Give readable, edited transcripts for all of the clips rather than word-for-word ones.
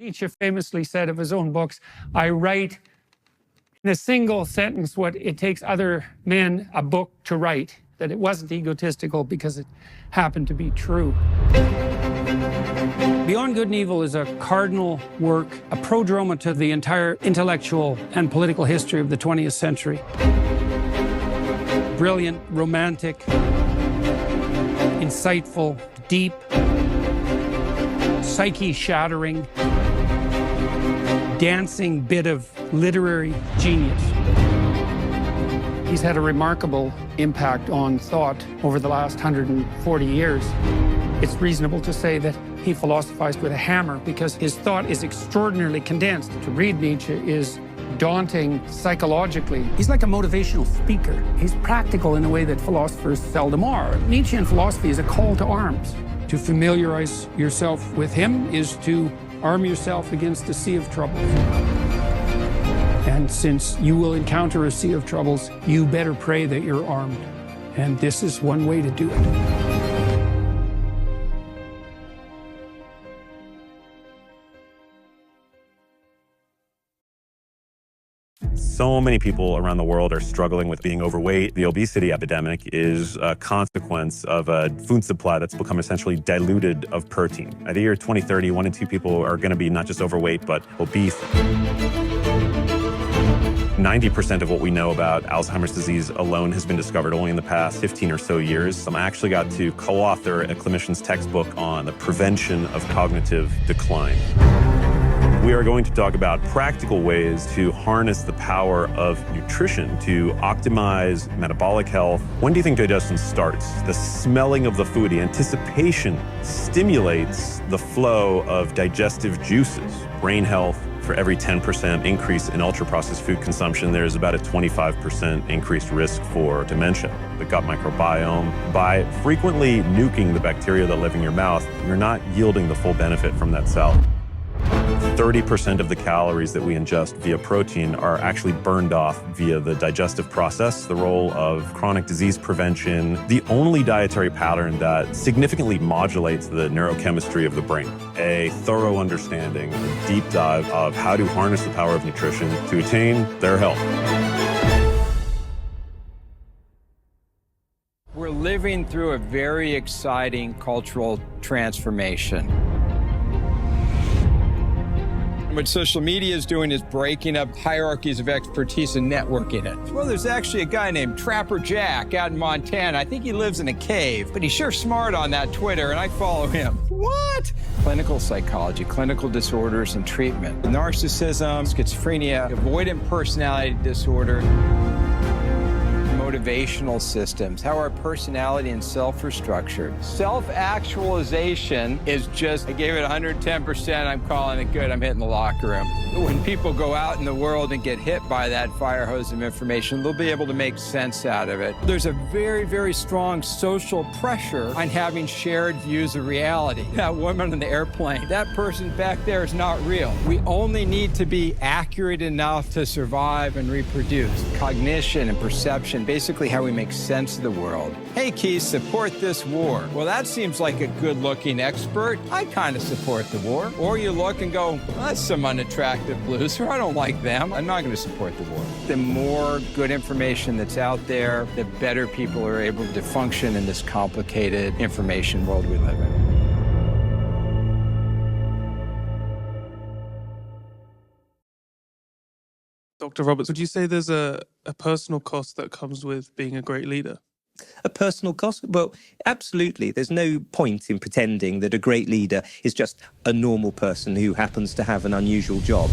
Nietzsche famously said of his own books, I write in a single sentence what it takes other men a book to write, that it wasn't egotistical because it happened to be true. Beyond Good and Evil is a cardinal work, a prodroma to the entire intellectual and political history of the 20th century. Brilliant, romantic, insightful, deep, psyche-shattering, dancing bit of literary genius. He's had a remarkable impact on thought over the last 140 years. It's reasonable to say that he philosophized with a hammer because his thought is extraordinarily condensed. To read Nietzsche is daunting psychologically. He's like a motivational speaker. He's practical in a way that philosophers seldom are. Nietzschean philosophy is a call to arms. To familiarize yourself with him is to arm yourself against a sea of troubles. And since you will encounter a sea of troubles, you better pray that you're armed. And this is one way to do it. So many people around the world are struggling with being overweight. The obesity epidemic is a consequence of a food supply that's become essentially diluted of protein. By the year 2030, 1 in 2 people are going to be not just overweight, but obese. 90% of what we know about Alzheimer's disease alone has been discovered only in the past 15 or so years. I actually got to co-author a clinician's textbook on the prevention of cognitive decline. We are going to talk about practical ways to harness the power of nutrition to optimize metabolic health. When do you think digestion starts? The smelling of the food, the anticipation stimulates the flow of digestive juices. Brain health, for every 10% increase in ultra-processed food consumption, there's about a 25% increased risk for dementia. The gut microbiome, by frequently nuking the bacteria that live in your mouth, you're not yielding the full benefit from that cell. 30% of the calories that we ingest via protein are actually burned off via the digestive process, the role of chronic disease prevention, the only dietary pattern that significantly modulates the neurochemistry of the brain. A thorough understanding, a deep dive of how to harness the power of nutrition to attain their health. We're living through a very exciting cultural transformation. What social media is doing is breaking up hierarchies of expertise and networking it. Well, there's actually a guy named Trapper Jack out in Montana. I think he lives in a cave, but he's sure smart on that Twitter, and I follow him. What? Clinical psychology, clinical disorders and treatment. Narcissism, schizophrenia, avoidant personality disorder, motivational systems, how our personality and self are structured. Self-actualization is just, I gave it 110%, I'm calling it good, I'm hitting the locker room. When people go out in the world and get hit by that fire hose of information, they'll be able to make sense out of it. There's a very, very strong social pressure on having shared views of reality. That woman on the airplane, that person back there is not real. We only need to be accurate enough to survive and reproduce. Cognition and perception, basically how we make sense of the world. Hey, Keith, support this war. Well, that seems like a good-looking expert. I kind of support the war. Or you look and go, well, that's some unattractive loser. I don't like them. I'm not going to support the war. The more good information that's out there, the better people are able to function in this complicated information world we live in. Dr. Roberts, would you say there's a personal cost that comes with being a great leader? A personal cost? Well, absolutely. There's no point in pretending that a great leader is just a normal person who happens to have an unusual job.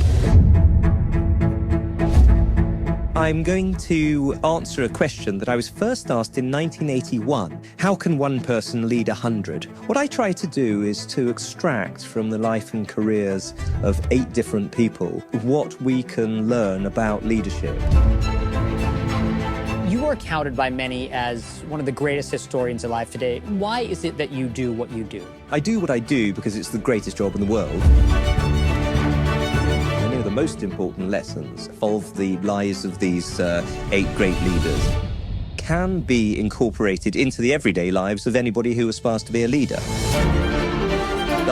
I'm going to answer a question that I was first asked in 1981. How can one person lead 100? What I try to do is to extract from the life and careers of 8 different people what we can learn about leadership. You are counted by many as one of the greatest historians alive today. Why is it that you do what you do? I do what I do because it's the greatest job in the world. The most important lessons of the lives of these 8 great leaders can be incorporated into the everyday lives of anybody who aspires to be a leader.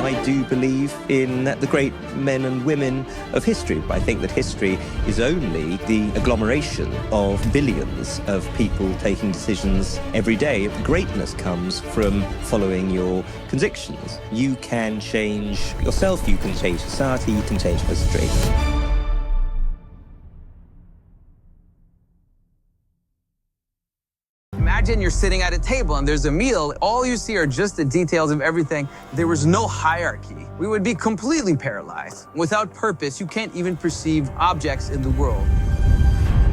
I do believe in the great men and women of history. I think that history is only the agglomeration of billions of people taking decisions every day. Greatness comes from following your convictions. You can change yourself, you can change society, you can change history. Imagine you're sitting at a table and there's a meal. All you see are just the details of everything. There was no hierarchy. We would be completely paralyzed. Without purpose, you can't even perceive objects in the world.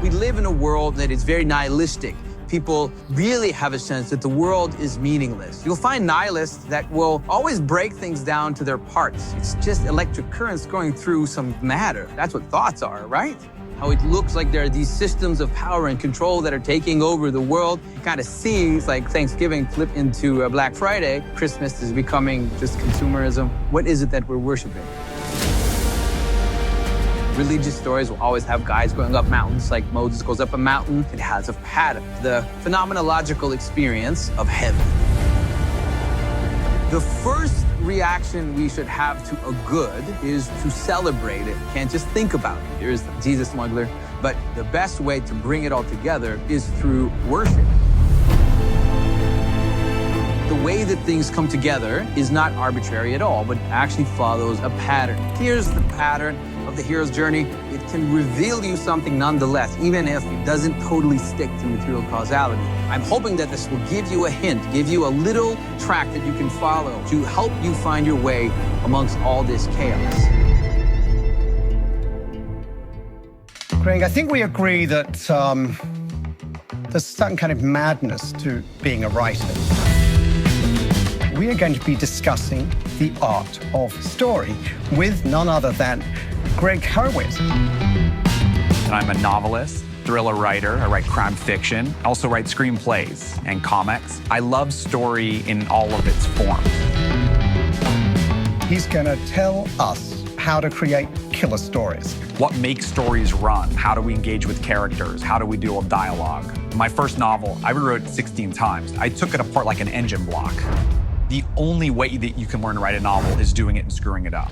We live in a world that is very nihilistic. People really have a sense that the world is meaningless. You'll find nihilists that will always break things down to their parts. It's just electric currents going through some matter. That's what thoughts are, right? How it looks like there are these systems of power and control that are taking over the world. It kind of seems like Thanksgiving flipped into Black Friday. Christmas is becoming just consumerism. What is it that we're worshiping? Religious stories will always have guys going up mountains, like Moses goes up a mountain. It has a pattern, the phenomenological experience of heaven. The first reaction we should have to a good is to celebrate it. Can't just think about it. Here's Jesus smuggler. But the best way to bring it all together is through worship. The way that things come together is not arbitrary at all, but actually follows a pattern. Here's the pattern of the hero's journey. It can reveal you something nonetheless, even if it doesn't totally stick to material causality. I'm hoping that this will give you a hint, give you a little track that you can follow to help you find your way amongst all this chaos. Greg, I think we agree that there's a certain kind of madness to being a writer. We are going to be discussing the art of story with none other than Greg Hurwitz. I'm a novelist, thriller writer. I write crime fiction. I also write screenplays and comics. I love story in all of its forms. He's going to tell us how to create killer stories. What makes stories run? How do we engage with characters? How do we deal with dialogue? My first novel, I rewrote 16 times. I took it apart like an engine block. The only way that you can learn to write a novel is doing it and screwing it up.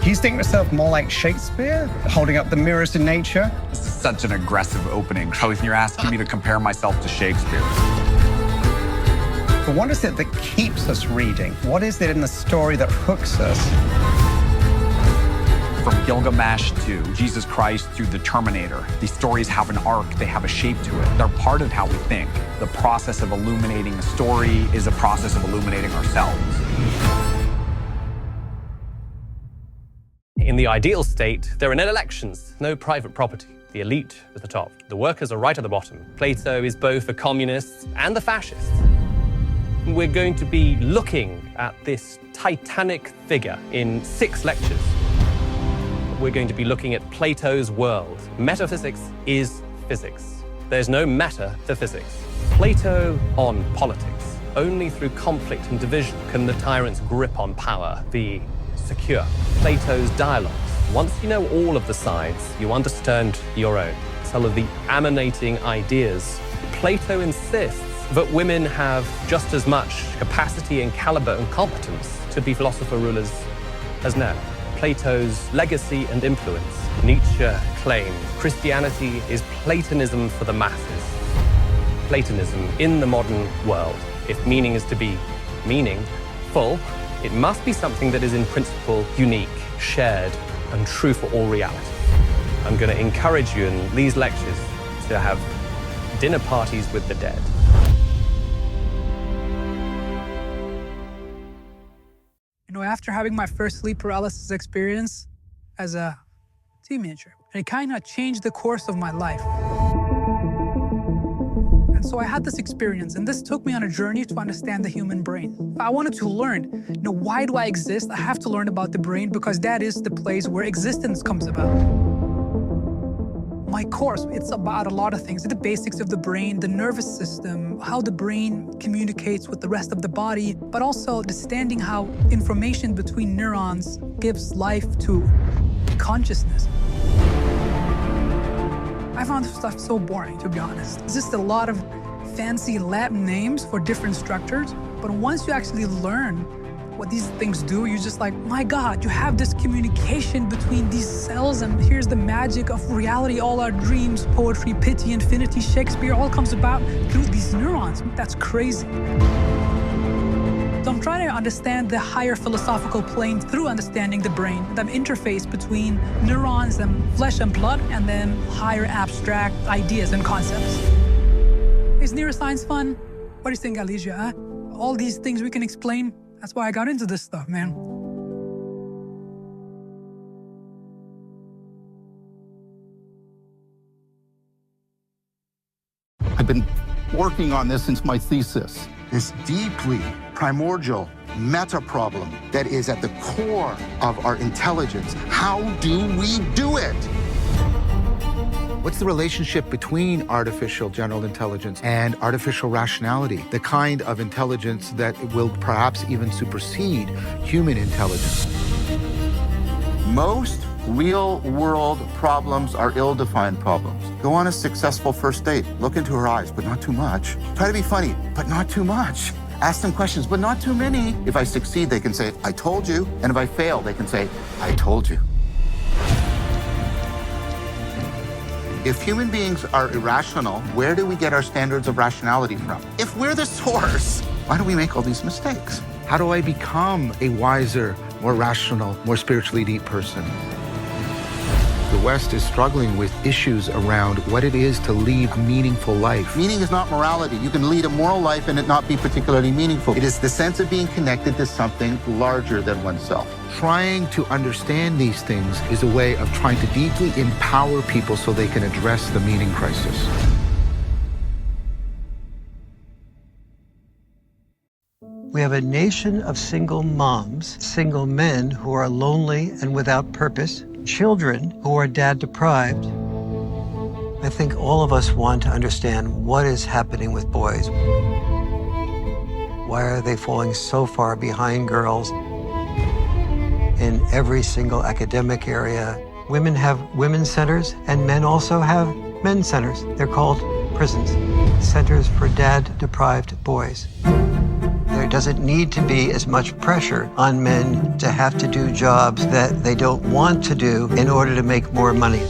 He's thinking himself more like Shakespeare, holding up the mirrors to nature. This is such an aggressive opening. So if you're asking me to compare myself to Shakespeare. But what is it that keeps us reading? What is it in the story that hooks us? From Gilgamesh to Jesus Christ to the Terminator, these stories have an arc, they have a shape to it. They're part of how we think. The process of illuminating a story is a process of illuminating ourselves. In the ideal state, there are no elections, no private property. The elite at the top. The workers are right at the bottom. Plato is both a communist and a fascist. We're going to be looking at this titanic figure in 6 lectures. We're going to be looking at Plato's world. Metaphysics is physics. There's no matter to physics. Plato on politics. Only through conflict and division can the tyrant's grip on power be secure. Plato's dialogues. Once you know all of the sides, you understand your own. Some of the emanating ideas. Plato insists that women have just as much capacity and caliber and competence to be philosopher rulers as men. Plato's legacy and influence. Nietzsche claimed Christianity is Platonism for the masses. Platonism in the modern world. If meaning is to be meaningful, it must be something that is in principle unique, shared, and true for all reality. I'm going to encourage you in these lectures to have dinner parties with the dead. You know, after having my first sleep paralysis experience as a teenager, it kind of changed the course of my life. And so I had this experience, and this took me on a journey to understand the human brain. I wanted to learn, you know, why do I exist? I have to learn about the brain because that is the place where existence comes about. My course, it's about a lot of things. The basics of the brain, the nervous system, how the brain communicates with the rest of the body, but also understanding how information between neurons gives life to consciousness. I found this stuff so boring, to be honest. It's just a lot of fancy Latin names for different structures. But once you actually learn what these things do, you're just like, my God, you have this communication between these cells, and here's the magic of reality. All our dreams, poetry, pity, infinity, Shakespeare, all comes about through these neurons. That's crazy. So I'm trying to understand the higher philosophical plane through understanding the brain, the interface between neurons and flesh and blood, and then higher abstract ideas and concepts. Is neuroscience fun? What do you think, Alicia? Huh? All these things we can explain. That's why I got into this stuff, man. I've been working on this since my thesis. This deeply primordial meta problem that is at the core of our intelligence. How do we do it? What's the relationship between artificial general intelligence and artificial rationality, the kind of intelligence that will perhaps even supersede human intelligence? Most real-world problems are ill-defined problems. Go on a successful first date. Look into her eyes, but not too much. Try to be funny, but not too much. Ask them questions, but not too many. If I succeed, they can say, I told you. And if I fail, they can say, I told you. If human beings are irrational, where do we get our standards of rationality from? If we're the source, why do we make all these mistakes? How do I become a wiser, more rational, more spiritually deep person? The West is struggling with issues around what it is to lead a meaningful life. Meaning is not morality. You can lead a moral life and it not be particularly meaningful. It is the sense of being connected to something larger than oneself. Trying to understand these things is a way of trying to deeply empower people so they can address the meaning crisis. We have a nation of single moms, single men who are lonely and without purpose, children who are dad deprived. I think all of us want to understand what is happening with boys. Why are they falling so far behind girls in every single academic area? Women have women's centers and men also have men's centers. They're called prisons, centers for dad deprived boys. There doesn't need to be as much pressure on men to have to do jobs that they don't want to do in order to make more money.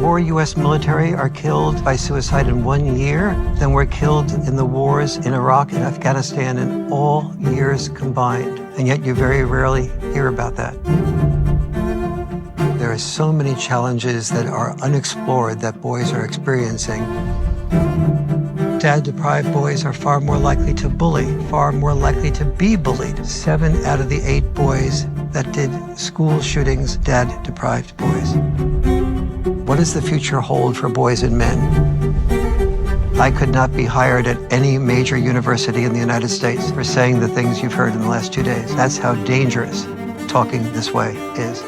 More U.S. military are killed by suicide in 1 year than were killed in the wars in Iraq and Afghanistan in all years combined. And yet you very rarely hear about that. There are so many challenges that are unexplored that boys are experiencing. Dad-deprived boys are far more likely to bully, far more likely to be bullied. 7 out of the 8 boys that did school shootings, dad-deprived boys. What does the future hold for boys and men? I could not be hired at any major university in the United States for saying the things you've heard in the last 2 days. That's how dangerous talking this way is.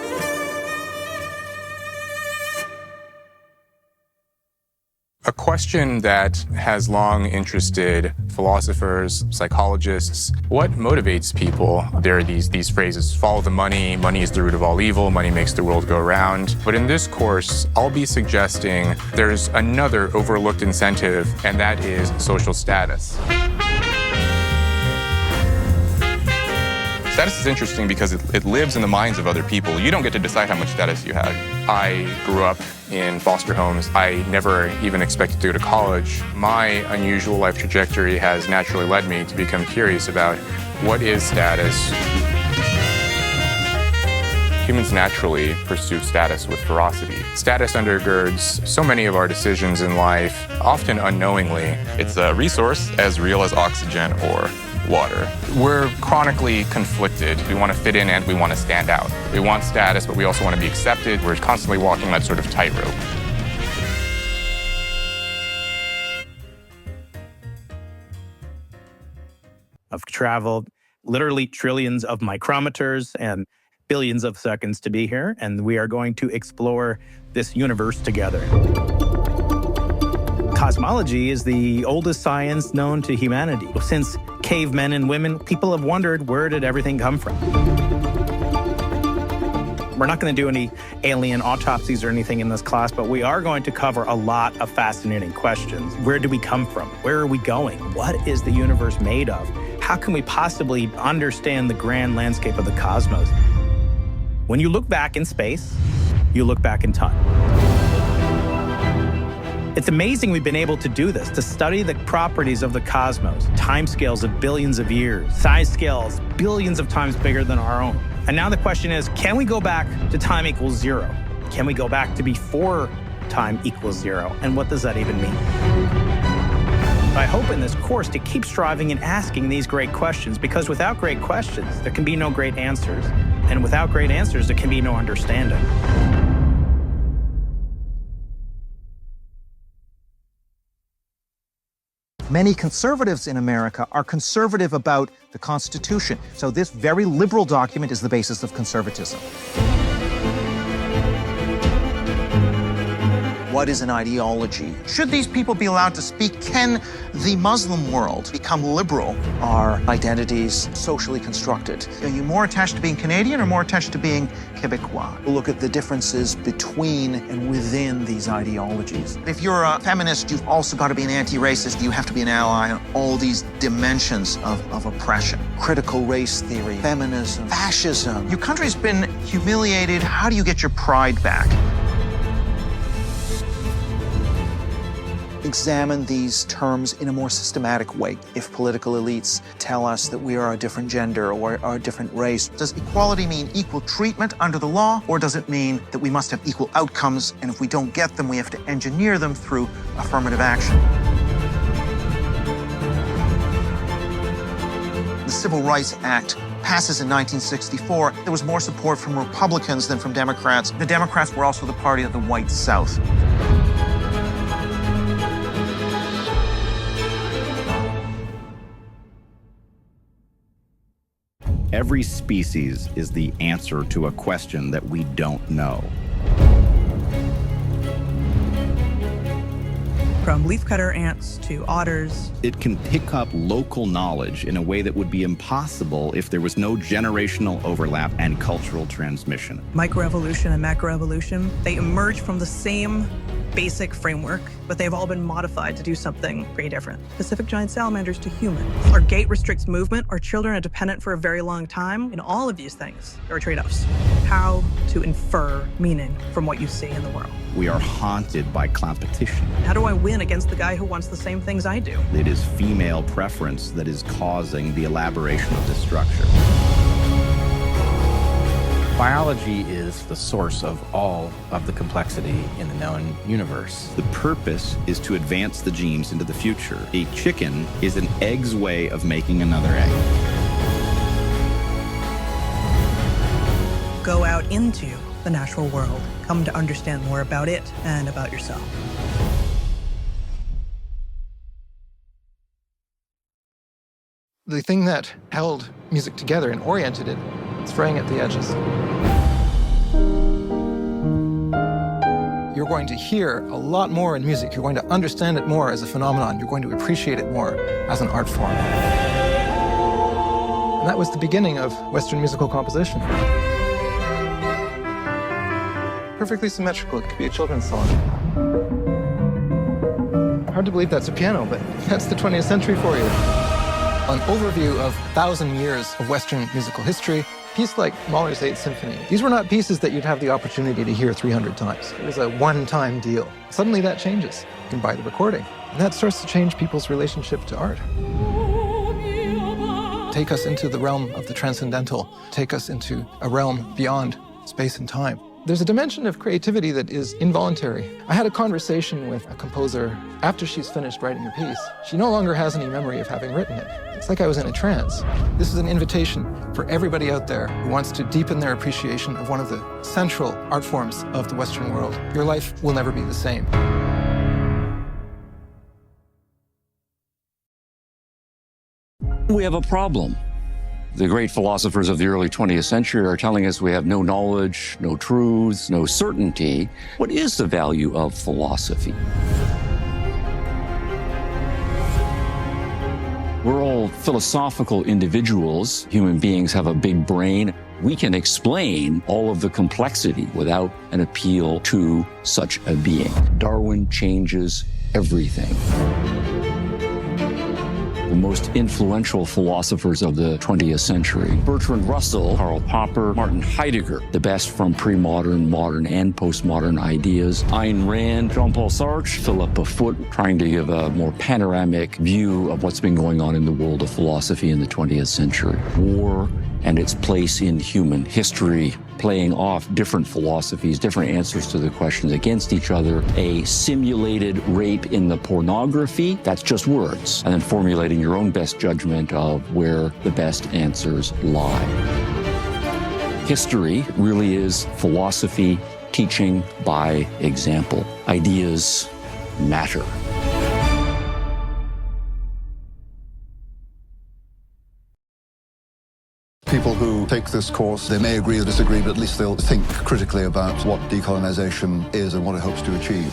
A question that has long interested philosophers, psychologists: what motivates people? There are these phrases, follow the money, money is the root of all evil, money makes the world go round. But in this course, I'll be suggesting there's another overlooked incentive, and that is social status. Status is interesting because it lives in the minds of other people. You don't get to decide how much status you have. I grew up in foster homes. I never even expected to go to college. My unusual life trajectory has naturally led me to become curious about what is status. Humans naturally pursue status with ferocity. Status undergirds so many of our decisions in life, often unknowingly. It's a resource as real as oxygen or water. We're chronically conflicted. We want to fit in and we want to stand out. We want status, but we also want to be accepted. We're constantly walking that sort of tightrope. I've traveled literally trillions of micrometers and billions of seconds to be here, and we are going to explore this universe together. Cosmology is the oldest science known to humanity. Since cavemen and women, people have wondered, where did everything come from? We're not going to do any alien autopsies or anything in this class, but we are going to cover a lot of fascinating questions. Where do we come from? Where are we going? What is the universe made of? How can we possibly understand the grand landscape of the cosmos? When you look back in space, you look back in time. It's amazing we've been able to do this, to study the properties of the cosmos, timescales of billions of years, size scales billions of times bigger than our own. And now the question is, can we go back to time equals 0? Can we go back to before time equals 0? And what does that even mean? I hope in this course to keep striving and asking these great questions, because without great questions, there can be no great answers. And without great answers, there can be no understanding. Many conservatives in America are conservative about the Constitution. So this very liberal document is the basis of conservatism. What is an ideology? Should these people be allowed to speak? Can the Muslim world become liberal? Are identities socially constructed? Are you more attached to being Canadian or more attached to being Quebecois? We'll look at the differences between and within these ideologies. If you're a feminist, you've also got to be an anti-racist. You have to be an ally on all these dimensions of oppression. Critical race theory, feminism, fascism. Your country's been humiliated. How do you get your pride back? Examine these terms in a more systematic way. If political elites tell us that we are a different gender or are a different race, does equality mean equal treatment under the law, or does it mean that we must have equal outcomes, and if we don't get them, we have to engineer them through affirmative action? The Civil Rights Act passes in 1964. There was more support from Republicans than from Democrats. The Democrats were also the party of the white South. Every species is the answer to a question that we don't know. From leafcutter ants to otters. It can pick up local knowledge in a way that would be impossible if there was no generational overlap and cultural transmission. Microevolution and macroevolution, they emerge from the same basic framework, but they've all been modified to do something pretty different. Pacific giant salamanders to humans. Our gait restricts movement. Our children are dependent for a very long time. In all of these things, there are trade-offs. How to infer meaning from what you see in the world. We are haunted by competition. How do I win against the guy who wants the same things I do? It is female preference that is causing the elaboration of this structure. Biology is the source of all of the complexity in the known universe. The purpose is to advance the genes into the future. A chicken is an egg's way of making another egg. Go out into the natural world. Come to understand more about it and about yourself. The thing that held music together and oriented it, it's fraying at the edges. You're going to hear a lot more in music. You're going to understand it more as a phenomenon. You're going to appreciate it more as an art form. And that was the beginning of Western musical composition. Perfectly symmetrical. It could be a children's song. Hard to believe that's a piano, but that's the 20th century for you. An overview of 1,000 years of Western musical history. A piece like Mahler's 8th Symphony. These were not pieces that you'd have the opportunity to hear 300 times. It was a one-time deal. Suddenly that changes. You can buy the recording. And that starts to change people's relationship to art. Take us into the realm of the transcendental. Take us into a realm beyond space and time. There's a dimension of creativity that is involuntary. I had a conversation with a composer after she's finished writing a piece. She no longer has any memory of having written it. It's like I was in a trance. This is an invitation for everybody out there who wants to deepen their appreciation of one of the central art forms of the Western world. Your life will never be the same. We have a problem. The great philosophers of the early 20th century are telling us we have no knowledge, no truths, no certainty. What is the value of philosophy? We're all philosophical individuals. Human beings have a big brain. We can explain all of the complexity without an appeal to such a being. Darwin changes everything. The most influential philosophers of the 20th century: Bertrand Russell, Karl Popper, Martin Heidegger, the best from pre-modern, modern, and postmodern ideas. Ayn Rand, Jean-Paul Sartre, Philippa Foot, trying to give a more panoramic view of what's been going on in the world of philosophy in the 20th century. War and its place in human history, playing off different philosophies, different answers to the questions against each other. A simulated rape in the pornography, that's just words. And then formulating your own best judgment of where the best answers lie. History really is philosophy teaching by example. Ideas matter. People who take this course, they may agree or disagree, but at least they'll think critically about what decolonization is and what it hopes to achieve.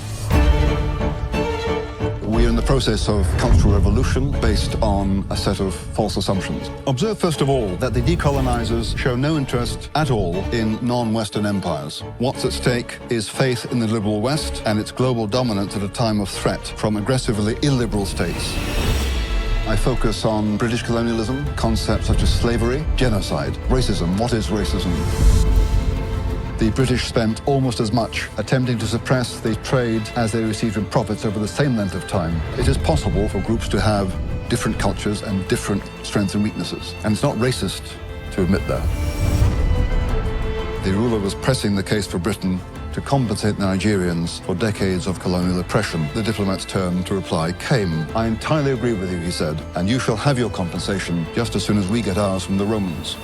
We are in the process of cultural revolution based on a set of false assumptions. Observe, first of all, that the decolonizers show no interest at all in non-Western empires. What's at stake is faith in the liberal West and its global dominance at a time of threat from aggressively illiberal states. I focus on British colonialism, concepts such as slavery, genocide, racism. What is racism? The British spent almost as much attempting to suppress the trade as they received in profits over the same length of time. It is possible for groups to have different cultures and different strengths and weaknesses. And it's not racist to admit that. The ruler was pressing the case for Britain to compensate the Nigerians for decades of colonial oppression. The diplomat's turn to reply came. I entirely agree with you, he said, and you shall have your compensation just as soon as we get ours from the Romans.